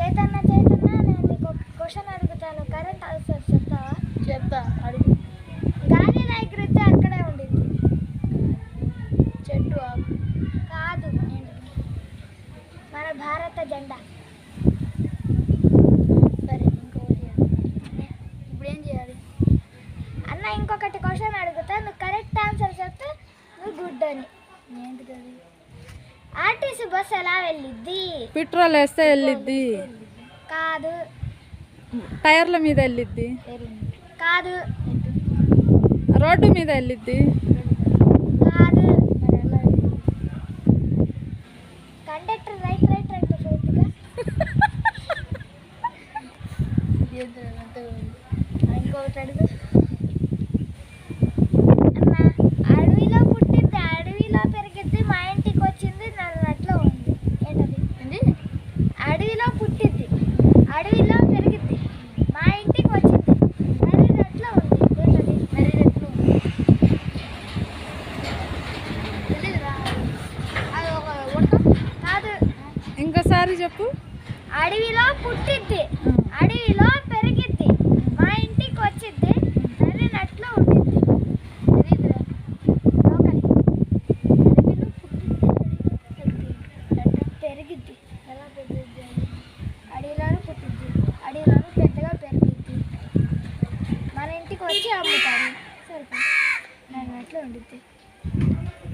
చైతన్య చైతన్య నేను నీకు క్వశ్చన్ అడుగుతాను, కరెంట్ ఆన్సర్ చెప్తావా? చెప్తా, అడుగు. గాలిలో ఎగిరితే అక్కడే ఉండింది. చెట్టు ఆకు. కాదు, మన భారత జెండా. సరే, ఇంకొకటి ఇప్పుడు ఏం చేయాలి? అన్న ఇంకొకటి క్వశ్చన్ అడుగుతా, నువ్వు కరెక్ట్ ఆన్సర్ చెప్తే నువ్వు గుడ్ అని. ఏంటిది అది? ఆర్టీసీ బస్ ఎలా వెళ్ళిద్ది? పెట్రోల్ వేస్తే వెళ్ళిద్ది. కాదు. టైర్ల మీద వెళ్ళిద్ది. కాదు. రోడ్డు మీద వెళ్ళిద్ది. కాదు. కండక్టర్ రైట్ రైట్ రైట్ పూర్తిగా. ఇంకొకటి అడుగు. అన్న అడవిలో పుట్టింది, అడవిలో పెరిగిద్ది, మా ఇంటికి వచ్చింది, నన్నట్లో ఉంది. ఏంటది? ఏంటి? అడవిలో పుట్టింది, అడవిలో పెరిగిద్ది, మా ఇంటికి వచ్చింది, నన్నట్లో ఉంది. ఏంటది? నరినట్లు. తెలీదురా. అది ఒక ఉడత. కాదు. ఇంకోసారి చెప్పు. అడవిలో పుట్టిద్ది, అడవిలో పెరిగిద్ది, మా ఇంటికి వచ్చిద్ది, నరినట్లో ఉండిద్ది. తెలీదురా. లోకలి. పెరిగిద్ది. ఎలా పెద్దది? అడవిలోనూ పుట్టిద్ది, అడవిలోనూ పెద్దగా పెరిగిద్ది, మన ఇంటికి వచ్చి అమ్ముతారు. సరిపోయి నరినట్లో ఉండిద్ది.